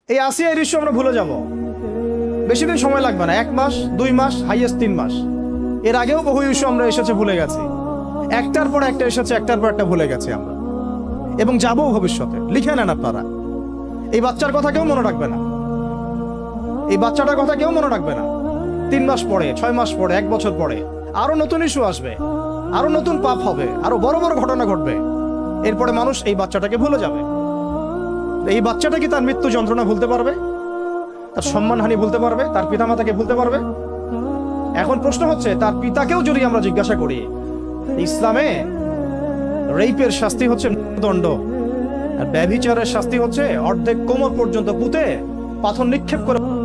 এই আসিয়ার ইস্যু আমরা ভুলে যাব, বেশি দিন সময় লাগবে না, 1 মাস 2 মাস হাইয়েস্ট 3 মাস। এর আগেও বহু ইস্যু আমরা এসেছে ভুলে গেছি, একটার পর একটা এসেছে, একটার পর একটা ভুলে গেছি আমরা, এবং যাবো ভবিষ্যতে। লিখে নেন আপনারা, এই বাচ্চার কথা কেউ মনে রাখবে না, এই বাচ্চাটার কথা কেউ মনে রাখবে না। 3 মাস পরে, 6 মাস পরে, 1 বছর পরে আরো নতুন ইস্যু আসবে, আরো নতুন পাপ হবে, আরো বড় বড় ঘটনা ঘটবে। এরপরে মানুষ এই বাচ্চাটাকে ভুলে যাবে। এই বাচ্চাটা কি তার মৃত্যু যন্ত্রণা ভুলতে পারবে? তার সম্মানহানি ভুলতে পারবে? তার পিতামাতাকে ভুলতে পারবে? এখন প্রশ্ন হচ্ছে, তার পিতাকেও যদি আমরা জিজ্ঞাসা করি, ইসলামে রেপের শাস্তি হচ্ছে দণ্ড, আর ব্যভিচারের শাস্তি হচ্ছে অর্ধেক কোমর পর্যন্ত পুঁতে পাথর নিক্ষেপ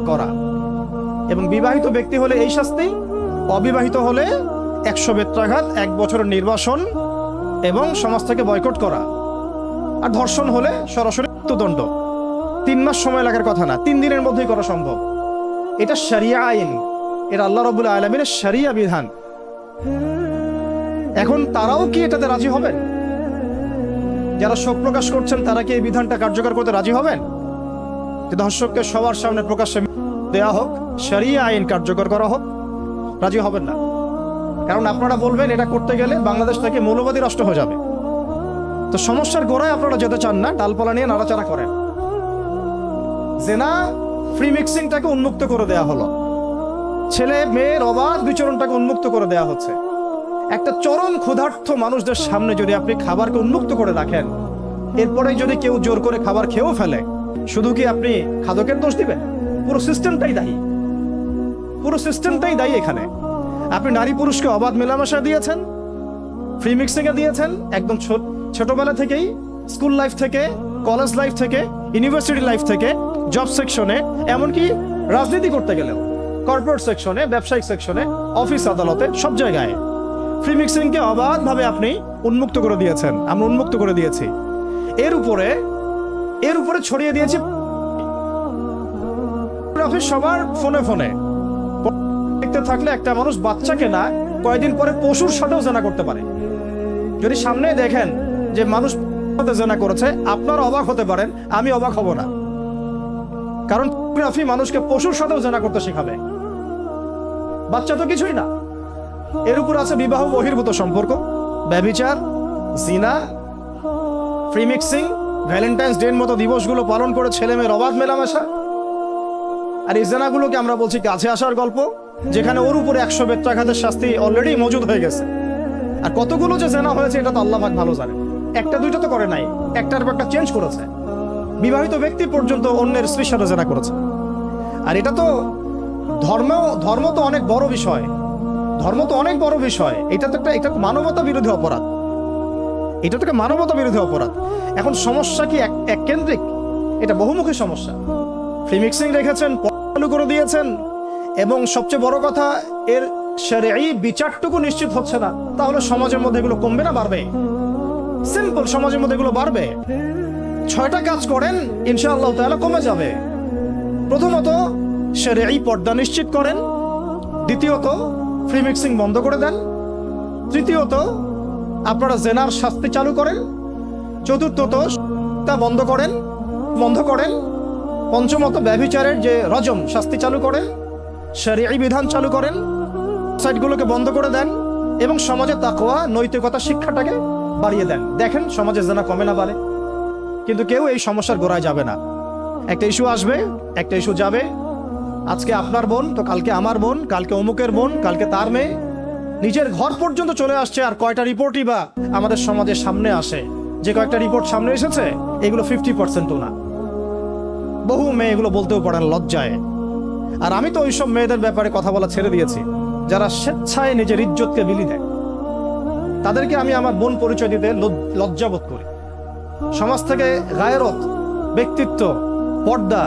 করা, এবং বিবাহিত ব্যক্তি হলে এই শাস্তি, অবিবাহিত হলে 100 বেত্রাঘাত, 1 বছরের নির্বাসন এবং সমাজ থেকে বয়কট করা, আর ধর্ষণ হলে সরাসরি মৃত্যুদণ্ড। 3 মাস সময় লাগার কথা না, 3 দিনের মধ্যেই করা সম্ভব। এটা শরিয়া আইন, এটা আল্লাহ রাব্বুল আলামিনের শরিয়া বিধান। এখন তারাও কি এটাতে রাজি হবেন? যারা শোক প্রকাশ করছেন তারা কি এই বিধানটা কার্যকর করতে রাজি হবেন? যে দর্শককে সবার সামনে প্রকাশ্যে দেয়া হোক, শরিয়া আইন কার্যকর করা হোক? রাজি হবেন না। কারণ আপনারা বলবেন এটা করতে গেলে বাংলাদেশ থেকে মৌলবাদী রাষ্ট্র হয়ে যাবে। তো সমস্যার গোড়ায় আপনারা যেতে চান না, ডালপালা নিয়ে নাড়াচাড়া করেন। জেনা ফ্রি মিক্সিংটাকে উন্মুক্ত করে দেয়া হলো, ছেলে মেয়ের অবাধ বিচরণটাকে উন্মুক্ত করে দেয়া হচ্ছে। একটা চরম ক্ষুধার্ত মানুষদের সামনে যদি আপনি খাবারকে উন্মুক্ত করে রাখেন, এরপরে যদি কেউ জোর করে খাবার খেয়েও ফেলে, শুধু কি আপনি খাদকের দোষ দিবেন? পুরো সিস্টেমটাই দায়ী, পুরো সিস্টেমটাই দায়ী। এখানে আপনি নারী পুরুষকে অবাধ মেলামেশা দিয়েছেন, ফ্রি মিক্সিং এ দিয়েছেন, একদম ছোটবেলা থেকেই, স্কুল লাইফ থেকে, কলেজ লাইফ থেকে, ইউনিভার্সিটি লাইফ থেকে, জব সেকশনে, এমনকি রাজনীতি করতে গেলেও কর্পোরেট সেকশনে, ব্যবসায়িক সেকশনে, অফিস আদালতে, সব জায়গায় ফ্রি মিক্সিংকে অবাধভাবে আপনি উন্মুক্ত করে দিয়েছেন, আমরা উন্মুক্ত করে দিয়েছি। এর উপরে ছড়িয়ে দিয়েছি সবার ফোনে ফোনে। দেখতে থাকলে একটা মানুষ বাচ্চাকে না, কয়েকদিন পরে পশুর সাথেও জেনা করতে পারে। যদি সামনে দেখেন যে মানুষ জেনা করেছে, আপনারা অবাক হতে পারেন, আমি অবাক হব না। কারণ পর্নোগ্রাফি মানুষকে পশুর সাথেও জেনা করতে শেখাবে, বাচ্চা তো কিছুই না। এর উপর আছে বিবাহ বহির্ভূত সম্পর্ক, ব্যভিচার, জিনা, ফ্রি মিক্সিং, ভ্যালেন্টাইন্স ডে এর মতো দিবসগুলো পালন করে ছেলে মেয়ের অবাধ মেলামেশা। আর এই জেনাগুলোকে আমরা বলছি কাছে আসার গল্প, যেখানে ওর উপরে 100 বেত্রাঘাতের শাস্তি অলরেডি মজুদ হয়ে গেছে। আর কতগুলো যে জেনা হয়েছে এটা তো আল্লাহ পাক ভালো জানে। একটা দুইটা তো করে নাই, একটার পর একটা চেঞ্জ করেছে। বিবাহিত ব্যক্তি পর্যন্ত অন্যের স্ত্রীর সাথে জেনা করেছে। আর এটা তো ধর্ম তো অনেক বড় বিষয়, ধর্ম তো অনেক বড় বিষয়। এটা তো একটা মানবতা বিরোধী অপরাধ, এটা তো একটা মানবতা বিরোধী অপরাধ। এখন সমস্যা কি এক কেন্দ্রিক? এটা বহুমুখী সমস্যা। ফ্রি মিক্সিং রেখেছেন, চালু করে দিয়েছেন, এবং সবচেয়ে বড় কথা, এর শরঈ বিচারটুকু নিশ্চিত হচ্ছে না। তাহলে সমাজের মধ্যে এগুলো কমবে না বাড়বে? সিম্পল, সমাজের মধ্যে এগুলো বাড়বে। 6টা কাজ করেন, ইনশাআল্লাহ তাআলা কমে যাবে। প্রথমত শরঈ পর্দা নিশ্চিত করেন, দ্বিতীয়ত ফ্রি মিক্সিং বন্ধ করে দেন, তৃতীয়ত আপনারা জেনার শাস্তি চালু করেন, চতুর্থত তা বন্ধ করেন, পঞ্চমত ব্যভিচারের যে রজম শাস্তি চালু করেন, শরঈ বিধান চালু করেন, সাইটগুলোকে বন্ধ করে দেন, এবং সমাজে তাকওয়া, নৈতিকতা শিক্ষাটাকে বাড়িয়ে দেন। দেখেন সমাজে জেনা কমে না বাড়ে। কিন্তু কেউ এই সমস্যার গোড়ায় যাবে না। একটা ইস্যু আসবে, একটা ইস্যু যাবে। আজকে আপনার বোন তো কালকে আমার বোন, কালকে অমুকের বোন, কালকে তার মেয়ে, নিজের ঘর পর্যন্ত চলে আসছে। আর কয়টা রিপোর্টই বা আমাদের সমাজের সামনে আসে? যে কয়েকটা রিপোর্ট সামনে এসেছে, এগুলো 50%ও না। বহু মেয়ে এগুলো বলতেও পারে না লজ্জায়। আর আমি তো ওইসব মেয়েদের ব্যাপারে কথা বলা ছেড়ে দিয়েছি, যারা স্বেচ্ছায় নিজের ইজ্জতকে বিলি দেয়। তাদেরকে আমি আমার বোন পরিচয় দিতে লজ্জাবোধ করি। সমাজ থেকে গায়রত, ব্যক্তিত্ব, পর্দা,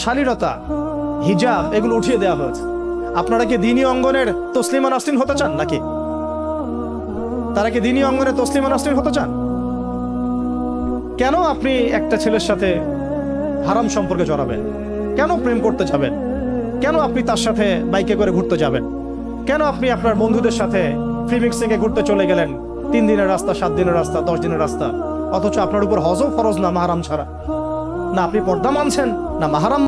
শালীনতা, হিজাব এগুলো উঠিয়ে দেওয়া হয়েছে। আপনারা কি দ্বীনি অঙ্গনের তসলিমা নাসরিন হতে চান নাকি? তারা কি দ্বীনি অঙ্গনের তসলিমা নাসরিন হতে চান? কেন আপনি একটা ছেলের সাথে হারাম সম্পর্কে জড়াবেন? কেন প্রেম করতে যাবেন? কেন আপনি তার সাথে বাইকে করে ঘুরতে যাবেন? কেন আপনি আপনার বন্ধুদের সাথে ফ্রি মিক্সিং এ ঘুরতে চলে গেলেন? 3 দিনের রাস্তা, 7 দিনের রাস্তা, 10 দিনের রাস্তা, অথচ আপনার উপর হজও ফরজ না মাহরাম ছাড়া। না আপনি পর্দা মানছেন, না মাহারাম